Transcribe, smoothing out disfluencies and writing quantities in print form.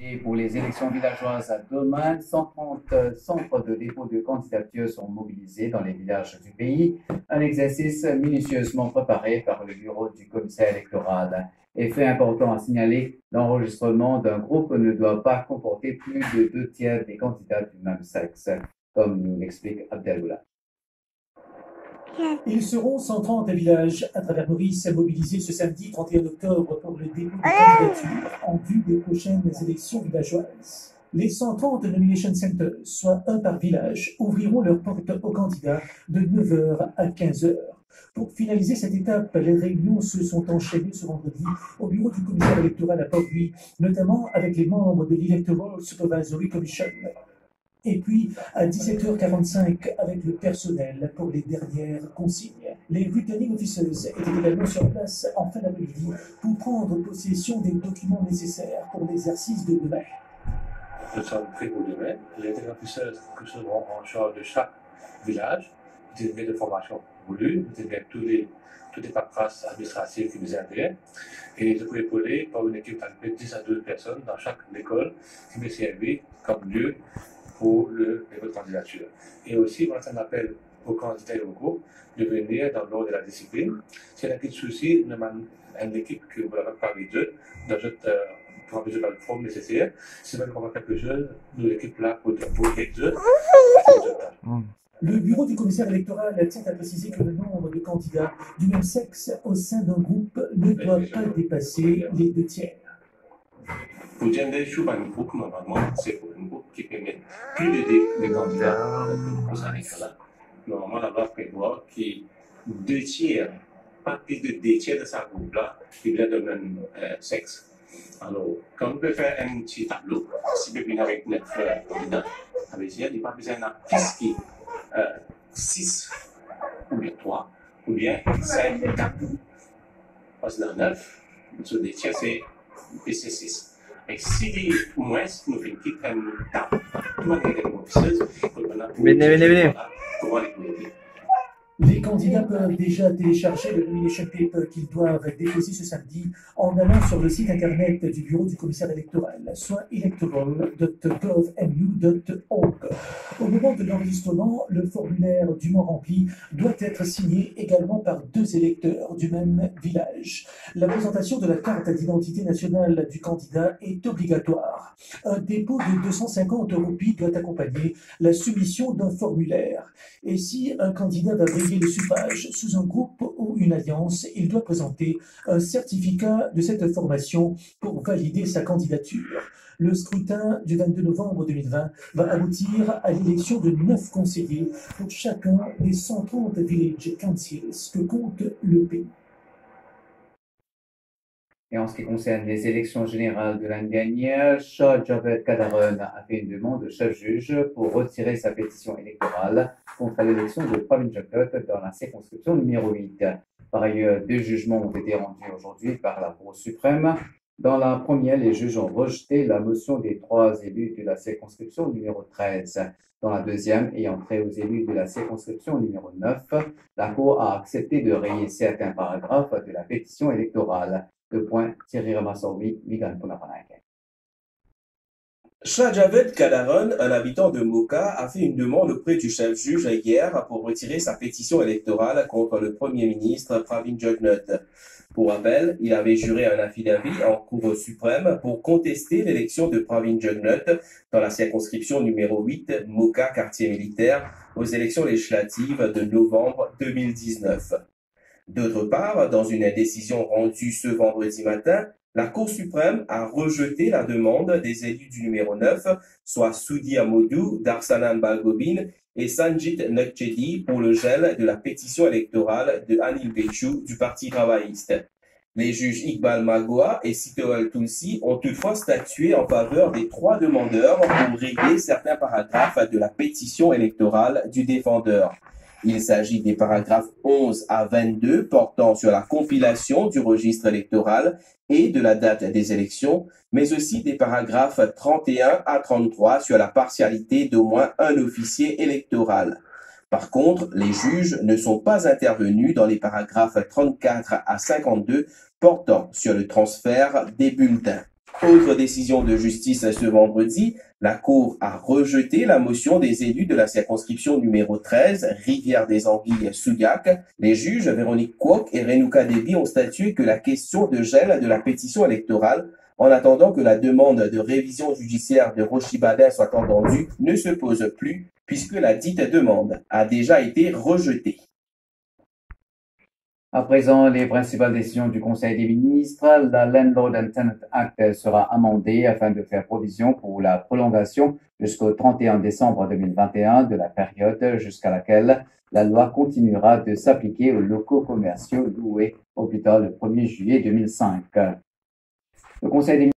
Et pour les élections villageoises à demain, 130 centres de dépôt de candidature sont mobilisés dans les villages du pays. Un exercice minutieusement préparé par le bureau du commissaire électoral. Effet important à signaler, l'enregistrement d'un groupe ne doit pas comporter plus de 2 tiers des candidats du même sexe, comme nous l'explique Abdelullah. Ils seront 130 villages à travers Maurice mobilisés ce samedi 31 octobre pour le dépôt de candidature en vue des prochaines élections villageoises. Les 130 nomination centers, soit un par village, ouvriront leurs portes aux candidats de 9h à 15h. Pour finaliser cette étape, les réunions se sont enchaînées ce vendredi au bureau du commissaire électoral à Port-Louis, notamment avec les membres de l'Electoral Supervisory Commission. Et puis, à 17h45, avec le personnel pour les dernières consignes. Les returning officers étaient également sur place en fin d'après-midi pour prendre possession des documents nécessaires pour l'exercice de demain. Nous sommes prêts pour demain. Les returning officers qui seront en charge de chaque village, des de formation voulue, toutes les paperasses administratives qui nous intéressent. Et je peux épauler par une équipe de 10 à 12 personnes dans chaque école qui me servir comme lieu pour le dépôt de candidature. Et aussi, on a un appel aux candidats et aux groupes de venir dans l'ordre de la discipline. S'il y a un petit souci, nous avons une équipe que vous l'avez parlé d'eux, dans pour avoir le forme nécessaire. Si vous avez quelque chose, nous l'équipe là pour aider. Le bureau du commissaire électoral tient à préciser que le nombre de candidats du même sexe au sein d'un groupe ne doit pas dépasser les 2 tiers. Pour gender choix un groupe, normalement, c'est pour un groupe qui permet plus de candidats pour ça. Normalement, la loi prévoit que 2 tiers, pas plus de 2 tiers de ce groupe-là, qui vient de même sexe. Alors, quand on peut faire un petit tableau, si vous venez avec 9 candidats, ça veut dire qu'il n'y a pas besoin d'un 6 ou bien 3 ou bien 5 ou 4. Parce que dans 9, sur 2 tiers, c'est 6. Et si moins nous fait quitter un table, tout le monde est officieuse, Venez. Comment les connaître? Les candidats peuvent déjà télécharger le nomination paper qu'ils doivent déposer ce samedi en allant sur le site internet du bureau du commissaire électoral, soit electoral.gov.mu.org. Au moment de l'enregistrement, le formulaire dûment rempli doit être signé également par 2 électeurs du même village. La présentation de la carte d'identité nationale du candidat est obligatoire. Un dépôt de 250 roupies doit accompagner la soumission d'un formulaire. Et si un candidat va briller le suffrage sous un groupe ou une alliance, il doit présenter un certificat de cette formation pour valider sa candidature. Le scrutin du 22 novembre 2020 va aboutir à l'élection de 9 conseillers pour chacun des 130 village councils que compte le pays. Et en ce qui concerne les élections générales de l'année dernière, Shah Javed Kadaron a fait une demande au chef juge pour retirer sa pétition électorale contre l'élection de Pravin Jagdot dans la circonscription numéro 8. Par ailleurs, 2 jugements ont été rendus aujourd'hui par la Cour suprême. Dans la première, les juges ont rejeté la motion des 3 élus de la circonscription numéro 13. Dans la deuxième, ayant trait aux élus de la circonscription numéro 9, la Cour a accepté de rayer certains paragraphes de la pétition électorale. Thierry Ramassoumi, Migan Punapanake. Shah Javed Kadaron, un habitant de Moka, a fait une demande auprès du chef juge hier pour retirer sa pétition électorale contre le Premier ministre Pravin Jagdot. Pour rappel, il avait juré un affidavit en Cour suprême pour contester l'élection de Pravin Jagdot dans la circonscription numéro 8, Moka, quartier militaire, aux élections législatives de novembre 2019. D'autre part, dans une décision rendue ce vendredi matin, la Cour suprême a rejeté la demande des élus du numéro 9, soit Soudi Amadou, Darsanan Balgobin et Sanjit Nokchedi pour le gel de la pétition électorale de Anil Bechou du Parti travailliste. Les juges Iqbal Magoa et Sitoel Tulsi ont toutefois statué en faveur des 3 demandeurs pour rayer certains paragraphes de la pétition électorale du défendeur. Il s'agit des paragraphes 11 à 22 portant sur la compilation du registre électoral et de la date des élections, mais aussi des paragraphes 31 à 33 sur la partialité d'au moins un officier électoral. Par contre, les juges ne sont pas intervenus dans les paragraphes 34 à 52 portant sur le transfert des bulletins. Autre décision de justice ce vendredi, la Cour a rejeté la motion des élus de la circonscription numéro 13, Rivière-des-Anguilles-Souillac. Les juges Véronique Kwok et Renouka Debi ont statué que la question de gel de la pétition électorale, en attendant que la demande de révision judiciaire de Rochibadin soit entendue, ne se pose plus, puisque la dite demande a déjà été rejetée. À présent, les principales décisions du Conseil des ministres. La Landlord and Tenant Act sera amendée afin de faire provision pour la prolongation jusqu'au 31 décembre 2021 de la période jusqu'à laquelle la loi continuera de s'appliquer aux locaux commerciaux loués au plus tard le 1er juillet 2005. Le Conseil des